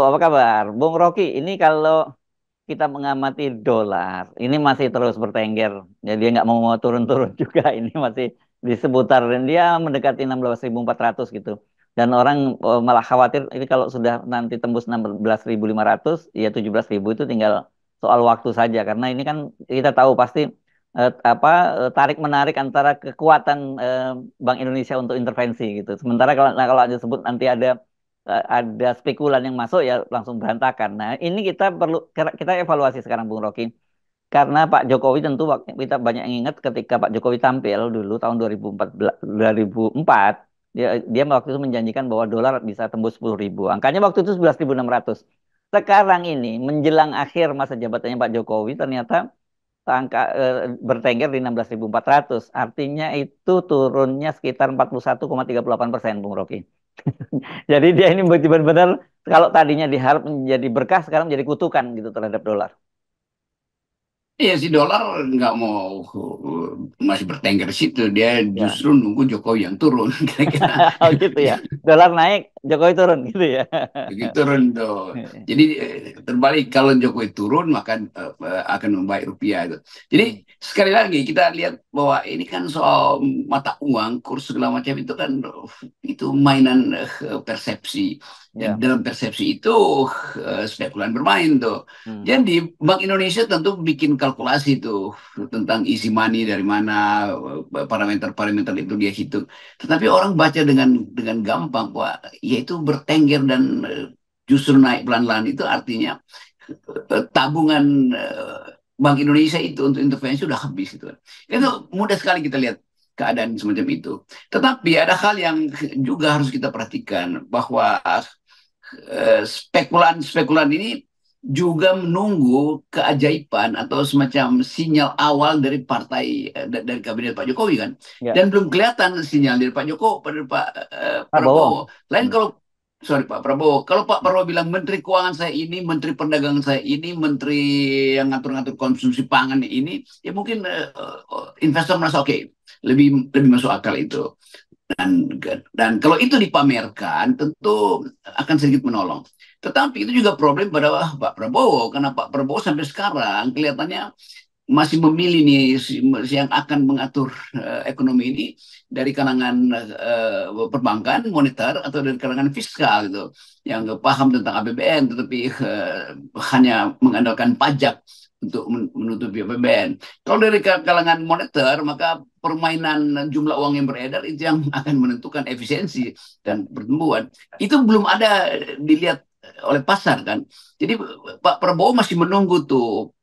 apa kabar? Bung Rocky, ini kalau kita mengamati dolar, ini masih terus bertengger. Jadi dia nggak mau turun-turun juga. Ini masih di seputar dia mendekati 16.400 gitu. Dan orang malah khawatir ini kalau sudah nanti tembus 16.500, ya 17.000 itu tinggal soal waktu saja. Karena ini kan kita tahu pasti tarik menarik antara kekuatan Bank Indonesia untuk intervensi gitu. Sementara kalau disebut nanti ada spekulan yang masuk ya langsung berantakan. Nah, ini kita evaluasi sekarang Bung Rocky. Karena Pak Jokowi tentu kita banyak yang ingat ketika Pak Jokowi tampil dulu tahun 2004, dia waktu itu menjanjikan bahwa dolar bisa tembus 10.000. Angkanya waktu itu 11.600. Sekarang ini menjelang akhir masa jabatannya Pak Jokowi ternyata bertengger di 16.400. Artinya itu turunnya sekitar 41,38%, Bung Rocky. Jadi dia ini benar-benar kalau tadinya diharap menjadi berkah sekarang menjadi kutukan gitu terhadap dolar. Iya si dolar nggak mau masih bertengger di situ. Dia Ya. justru nunggu Jokowi yang turun kira-kira. Oh gitu ya. Dolar naik, Jokowi turun gitu ya. Begitu turun tuh. Jadi terbalik kalau Jokowi turun maka akan membaik rupiah itu. Jadi Hmm. sekali lagi kita lihat bahwa ini kan soal mata uang, kurs segala macam itu kan itu mainan persepsi. Dan Ya. dalam persepsi itu spekulan bermain tuh. Hmm. Jadi Bank Indonesia tentu bikin kalkulasi tuh tentang easy money dari mana parameter-parameter itu dia hitung. Tetapi orang baca dengan gampang, wah, yaitu bertengger dan justru naik pelan-pelan itu artinya tabungan Bank Indonesia itu untuk intervensi sudah habis itu kan. Itu mudah sekali kita lihat keadaan semacam itu. Tetapi ada hal yang juga harus kita perhatikan bahwa spekulan-spekulan ini juga menunggu keajaiban atau semacam sinyal awal dari partai dari kabinet Pak Jokowi kan. Ya. Dan belum kelihatan sinyal dari Pak Jokowi pada Pak Prabowo. Prabowo. Lain Hmm. kalau sorry Pak Prabowo, kalau Pak Prabowo bilang Menteri Keuangan saya ini, Menteri Perdagangan saya ini, Menteri yang ngatur-ngatur konsumsi pangan ini, ya mungkin investor merasa oke, lebih lebih masuk akal itu. Dan kalau itu dipamerkan tentu akan sedikit menolong. Tetapi itu juga problem pada Pak Prabowo karena Pak Prabowo sampai sekarang kelihatannya masih memilih nih yang akan mengatur ekonomi ini dari kalangan perbankan moneter atau dari kalangan fiskal gitu yang paham tentang APBN tetapi hanya mengandalkan pajak untuk menutupi APBN. Kalau dari kalangan moneter maka permainan jumlah uang yang beredar itu yang akan menentukan efisiensi dan pertumbuhan. Itu belum ada dilihat oleh pasar kan. Jadi Pak Prabowo masih menunggu tuh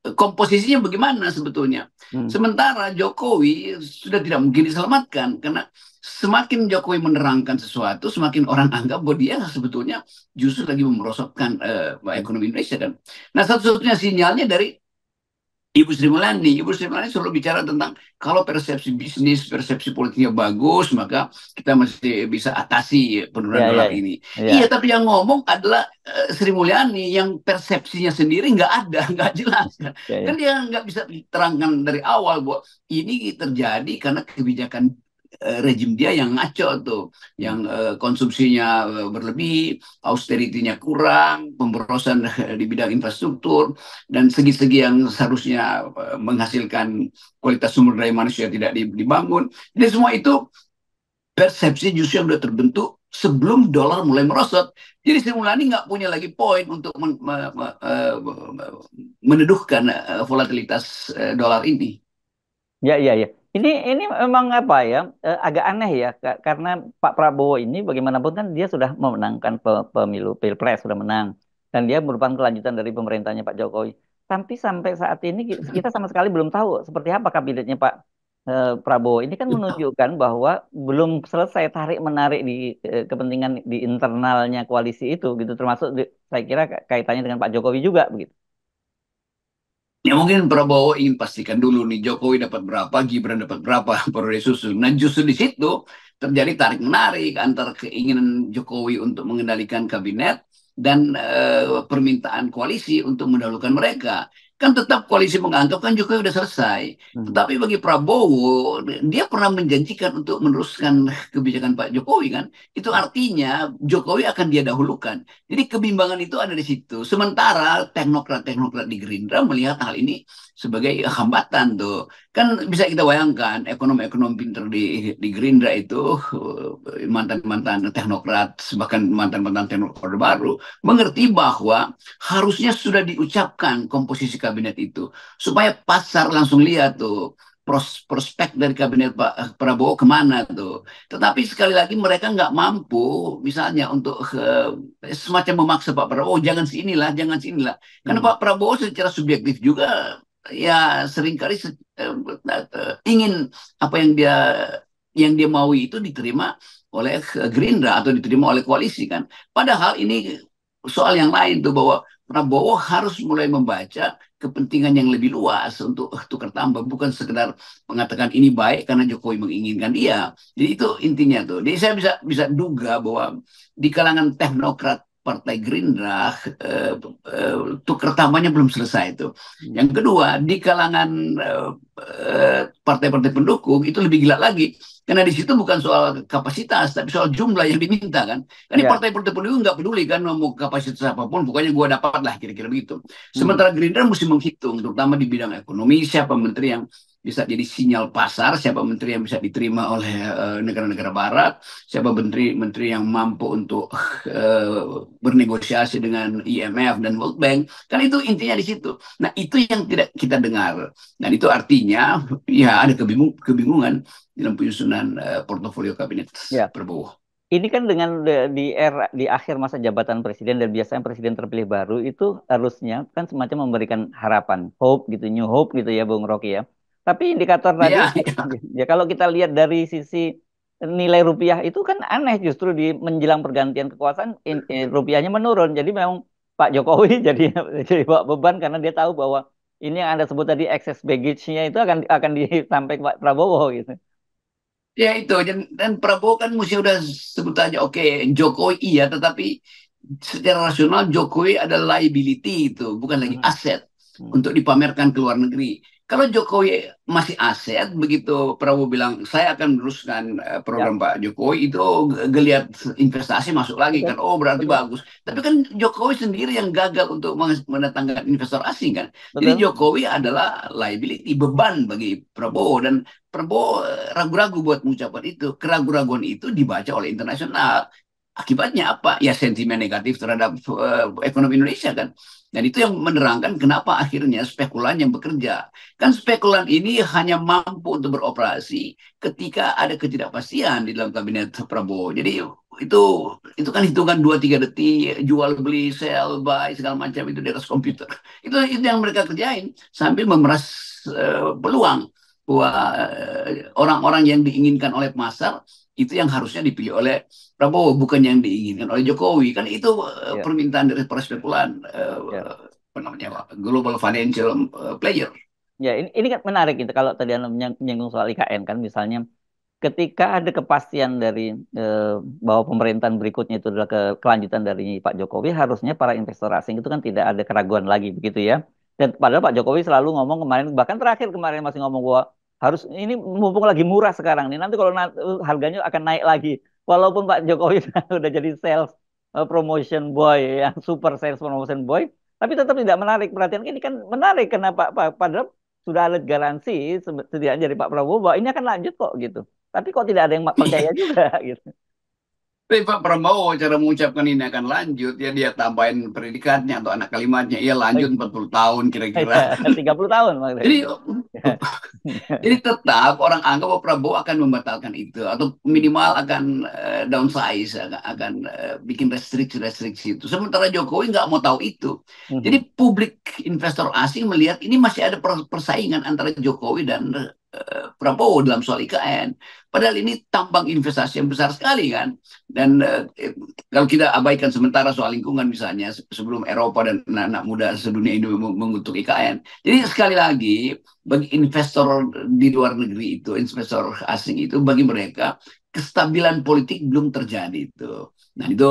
komposisinya bagaimana sebetulnya. Hmm. Sementara Jokowi sudah tidak mungkin diselamatkan karena semakin Jokowi menerangkan sesuatu, semakin orang anggap bahwa dia sebetulnya justru lagi memerosotkan Hmm. ekonomi Indonesia dan. Nah satu-satunya sinyalnya dari Ibu Sri Mulyani. Ibu Sri Mulyani selalu bicara tentang kalau persepsi bisnis, persepsi politiknya bagus, maka kita masih bisa atasi penurunan Ya, dolar ya, ya. ini. Iya, Ya. tapi yang ngomong adalah Sri Mulyani yang persepsinya sendiri nggak ada, nggak jelas. Ya, Kan ya. dia nggak bisa diterangkan dari awal bahwa ini terjadi karena kebijakan rejim dia yang ngaco tuh, Hmm. yang konsumsinya berlebih, austerity-nya kurang, pemborosan di bidang infrastruktur, dan segi-segi yang seharusnya menghasilkan kualitas sumber daya manusia tidak dibangun. Jadi semua itu persepsi justru yang sudah terbentuk sebelum dolar mulai merosot. Jadi Sri Mulyani nggak punya lagi poin untuk meneduhkan volatilitas dolar ini. Ya, ya, ya. Ini memang apa ya? Agak aneh ya, karena Pak Prabowo ini bagaimanapun kan dia sudah memenangkan pemilu Pilpres sudah menang dan dia merupakan kelanjutan dari pemerintahnya Pak Jokowi. Tapi sampai saat ini kita sama sekali belum tahu seperti apa kabinetnya Pak Prabowo. Ini kan menunjukkan bahwa belum selesai tarik menarik di kepentingan di internalnya koalisi itu gitu, termasuk saya kira kaitannya dengan Pak Jokowi juga begitu. Ya mungkin Prabowo ingin pastikan dulu nih Jokowi dapat berapa, Gibran dapat berapa, baru disusun. Nah justru di situ terjadi tarik menarik antara keinginan Jokowi untuk mengendalikan kabinet dan permintaan koalisi untuk mendahulukan mereka. kan tetap koalisi menganggap kan Jokowi udah selesai. Hmm. Tetapi bagi Prabowo, dia pernah menjanjikan untuk meneruskan kebijakan Pak Jokowi kan. Itu artinya Jokowi akan dia dahulukan. Jadi kebimbangan itu ada di situ. Sementara teknokrat-teknokrat di Gerindra melihat hal ini sebagai hambatan tuh. Kan bisa kita bayangkan ekonom-ekonom pinter di Gerindra itu mantan-mantan teknokrat, bahkan mantan-mantan teknokrat baru mengerti bahwa harusnya sudah diucapkan komposisi kabinet itu supaya pasar langsung lihat tuh prospek dari kabinet Pak Prabowo kemana tuh. Tetapi sekali lagi mereka nggak mampu misalnya untuk semacam memaksa Pak Prabowo jangan sinilah, jangan sinilah. Karena Hmm. Pak Prabowo secara subjektif juga ya seringkali ingin apa yang dia mau itu diterima oleh Gerindra atau diterima oleh koalisi kan. Padahal ini soal yang lain tuh bahwa Prabowo harus mulai membaca kepentingan yang lebih luas untuk tukar tambah bukan sekedar mengatakan ini baik karena Jokowi menginginkan dia. Jadi itu intinya tuh. Jadi saya bisa bisa duga bahwa di kalangan teknokrat Partai Gerindra tukar tambahnya belum selesai itu. Hmm. Yang kedua, di kalangan partai-partai pendukung itu lebih gila lagi. Karena di situ bukan soal kapasitas, tapi soal jumlah yang diminta kan. Kan di Ya. partai-partai pendukung nggak peduli kan mau kapasitas apapun, pokoknya gue dapat lah kira-kira begitu. Hmm. Sementara Gerindra mesti menghitung, terutama di bidang ekonomi, siapa menteri yang bisa jadi sinyal pasar, siapa menteri yang bisa diterima oleh negara-negara Barat, siapa menteri-menteri yang mampu untuk bernegosiasi dengan IMF dan World Bank. Kan itu intinya di situ. Nah itu yang tidak kita dengar. Dan itu artinya ya ada kebingungan dalam penyusunan portofolio kabinet Ya. Prabowo. Ini kan dengan di era di akhir masa jabatan presiden dan biasanya presiden terpilih baru itu harusnya kan semacam memberikan harapan, hope gitu, new hope gitu ya, Bung Rocky ya. Tapi indikator tadi Ya, ya, ya kalau kita lihat dari sisi nilai rupiah itu kan aneh justru di menjelang pergantian kekuasaan rupiahnya menurun. Jadi memang Pak Jokowi jadi bawa beban karena dia tahu bahwa ini yang Anda sebut tadi excess baggage-nya itu akan disampaikan Pak Prabowo gitu. ya itu. Dan Prabowo kan mesti udah sebut aja, oke, Jokowi iya, tetapi secara rasional Jokowi ada liability itu, bukan lagi Hmm. aset Hmm. untuk dipamerkan ke luar negeri. Kalau Jokowi masih aset, begitu Prabowo bilang saya akan meneruskan Ya, program Pak Jokowi itu geliat investasi masuk lagi betul. kan, oh berarti Betul. bagus. Tapi Hmm. kan Jokowi sendiri yang gagal untuk mendatangkan investor asing kan. Jadi Betul. Jokowi adalah liability, beban bagi Prabowo dan Prabowo ragu-ragu buat mengucapkan itu. Keraguan-raguan itu dibaca oleh internasional. Akibatnya apa? Ya sentimen negatif terhadap ekonomi Indonesia kan. Dan itu yang menerangkan kenapa akhirnya spekulan yang bekerja. Kan spekulan ini hanya mampu untuk beroperasi ketika ada ketidakpastian di dalam kabinet Prabowo. Jadi itu kan hitungan 2-3 detik, jual beli, sell, buy segala macam itu di atas komputer. Itu yang mereka kerjain sambil memeras peluang bahwa orang-orang yang diinginkan oleh pasar itu yang harusnya dipilih oleh Prabowo bukan yang diinginkan oleh Jokowi kan itu Ya, permintaan dari para spekulan ya. apa namanya global financial player. Ya, ini kan menarik gitu. Kalau tadi Anda menyinggung soal IKN kan, misalnya ketika ada kepastian dari eh, bahwa pemerintahan berikutnya itu adalah kelanjutan dari Pak Jokowi, harusnya para investor asing itu kan tidak ada keraguan lagi, begitu ya. Dan padahal Pak Jokowi selalu ngomong kemarin, bahkan terakhir kemarin masih ngomong bahwa harus ini mumpung lagi murah sekarang nih, nanti kalau harganya akan naik lagi. Walaupun Pak Jokowi udah jadi sales promotion boy, yang super sales promotion boy, tapi tetap tidak menarik perhatian. Ini kan menarik karena padahal sudah ada garansi setidaknya dari Pak Prabowo bahwa ini akan lanjut kok gitu. Tapi kok tidak ada yang percaya juga gitu. Tapi Pak Prabowo cara mengucapkan ini akan lanjut ya dia tambahin predikatnya atau anak kalimatnya ia lanjut 40 tahun kira-kira. Ya, 30 tahun maksudnya. Jadi Jadi tetap orang anggap bahwa Prabowo akan membatalkan itu atau minimal akan downsize, akan bikin restriksi-restriksi itu. Sementara Jokowi nggak mau tahu itu. Jadi publik investor asing melihat ini masih ada persaingan antara Jokowi dan Prabowo dalam soal IKN. Padahal ini tambang investasi yang besar sekali kan. Dan kalau kita abaikan sementara soal lingkungan misalnya sebelum Eropa dan anak-anak muda sedunia ini mengutuk IKN. Jadi sekali lagi bagi investor di luar negeri itu, investor asing itu, bagi mereka kestabilan politik belum terjadi itu. Nah itu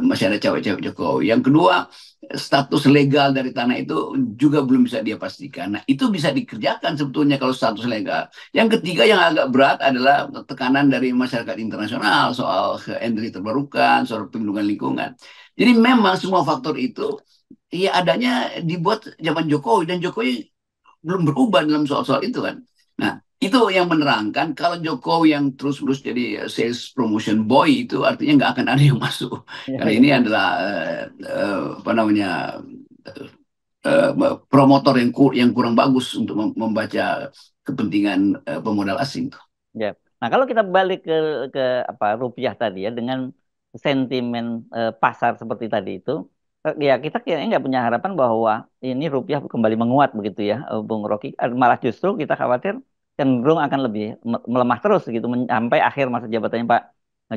masih ada cewek-cewek Jokowi. Yang kedua, status legal dari tanah itu juga belum bisa dia pastikan. Nah itu bisa dikerjakan sebetulnya kalau status legal. Yang ketiga yang agak berat adalah tekanan dari masyarakat internasional soal energi terbarukan, soal perlindungan lingkungan. Jadi memang semua faktor itu ya adanya dibuat zaman Jokowi, dan Jokowi belum berubah dalam soal-soal itu kan. Nah, itu yang menerangkan kalau Jokowi yang terus-terus jadi sales promotion boy itu artinya nggak akan ada yang masuk. Ya, Karena ya. ini adalah apa namanya eh, promotor yang kurang bagus untuk membaca kepentingan pemodal asing. Ya. Nah, kalau kita balik ke apa rupiah tadi ya dengan sentimen pasar seperti tadi itu, ya kita kayaknya nggak punya harapan bahwa ini rupiah kembali menguat begitu ya, Bung Rocky. Malah justru kita khawatir cenderung akan lebih melemah terus gitu sampai akhir masa jabatannya Pak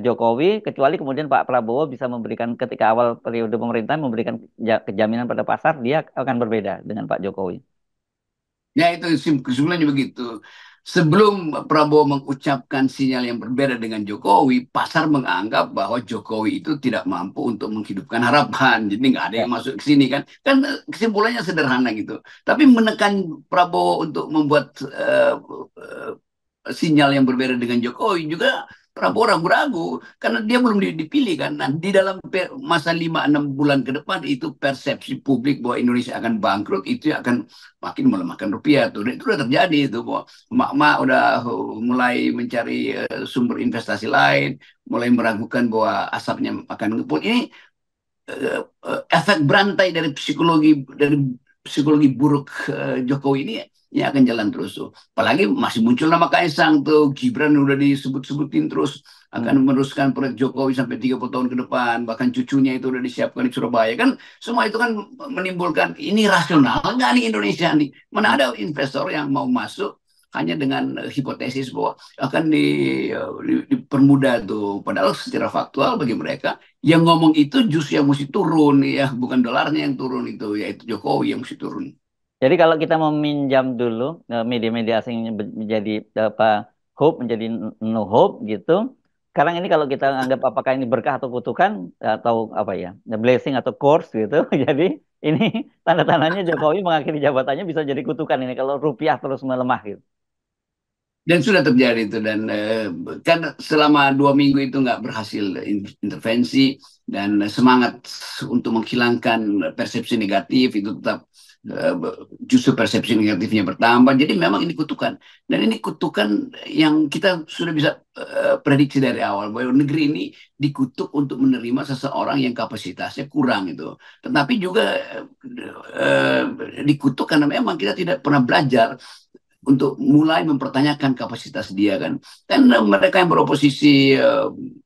Jokowi, kecuali kemudian Pak Prabowo bisa memberikan ketika awal periode pemerintahan memberikan kejaminan pada pasar, dia akan berbeda dengan Pak Jokowi. Ya itu kesimpulannya begitu. Sebelum Prabowo mengucapkan sinyal yang berbeda dengan Jokowi, pasar menganggap bahwa Jokowi itu tidak mampu untuk menghidupkan harapan. Jadi nggak ada Ya. yang masuk ke sini kan. Kan kesimpulannya sederhana gitu. Tapi menekan Prabowo untuk membuat sinyal yang berbeda dengan Jokowi juga Prabowo ragu-ragu karena dia belum dipilih kan. Nah, di dalam masa 5-6 bulan ke depan itu persepsi publik bahwa Indonesia akan bangkrut itu akan makin melemahkan rupiah tuh. Dan itu udah terjadi itu bahwa emak-emak udah mulai mencari sumber investasi lain, mulai meragukan bahwa asapnya akan ngepul. Ini efek berantai dari psikologi buruk Jokowi ini akan jalan terus tuh. Apalagi masih muncul nama Kaisang tuh, Gibran udah disebut-sebutin terus Hmm. akan meneruskan proyek Jokowi sampai 30 tahun ke depan, bahkan cucunya itu udah disiapkan di Surabaya kan. Semua itu kan menimbulkan ini rasional nggak nih Indonesia nih? Mana ada investor yang mau masuk hanya dengan hipotesis bahwa akan dipermudah tuh. Padahal secara faktual bagi mereka yang ngomong itu justru yang mesti turun ya, bukan dolarnya yang turun itu, yaitu Jokowi yang mesti turun. Jadi kalau kita meminjam dulu media-media asing menjadi apa hope menjadi no hope gitu. Sekarang ini kalau kita anggap apakah ini berkah atau kutukan atau apa ya, blessing atau curse gitu. Jadi ini tanda-tandanya Jokowi mengakhiri jabatannya bisa jadi kutukan ini kalau rupiah terus melemah gitu. Dan sudah terjadi itu, dan kan selama 2 minggu itu nggak berhasil intervensi, dan semangat untuk menghilangkan persepsi negatif itu tetap eh, justru persepsi negatifnya bertambah. Jadi memang ini kutukan, dan ini kutukan yang kita sudah bisa prediksi dari awal bahwa negeri ini dikutuk untuk menerima seseorang yang kapasitasnya kurang itu. Tetapi juga eh, dikutuk karena memang kita tidak pernah belajar untuk mulai mempertanyakan kapasitas dia kan. Dan mereka yang beroposisi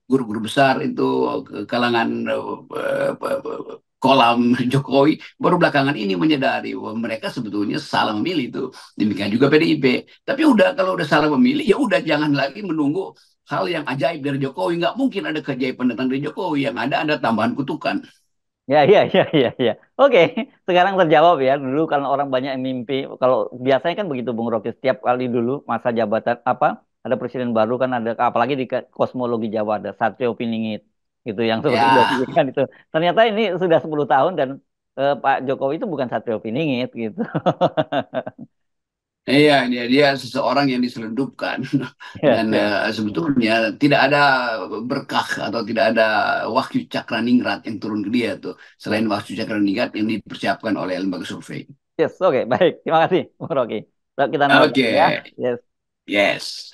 guru-guru besar itu kalangan kolam Jokowi baru belakangan ini menyadari bahwa mereka sebetulnya salah memilih itu. Demikian juga PDIP. Tapi udah kalau udah salah memilih ya udah jangan lagi menunggu hal yang ajaib dari Jokowi. Nggak mungkin ada keajaiban datang dari Jokowi. Yang ada tambahan kutukan. Ya, ya, ya, ya, ya. Oke, sekarang terjawab ya. Dulu kalau orang banyak yang mimpi, kalau biasanya kan begitu Bung Rocky, setiap kali dulu masa jabatan apa ada presiden baru kan ada apalagi di kosmologi Jawa ada Satrio Piningit gitu yang seperti sudah Ya, disebutkan itu. Ternyata ini sudah 10 tahun dan Pak Jokowi itu bukan Satrio Piningit gitu. iya, dia seseorang yang diselundupkan, Ya, dan ya. sebetulnya tidak ada berkah atau tidak ada wahyu cakraningrat yang turun ke dia tuh, selain wahyu cakraningrat yang dipersiapkan oleh lembaga survei. Yes, oke, baik. Terima kasih Bung Rocky. Kita note Oke, ya. Yes. yes.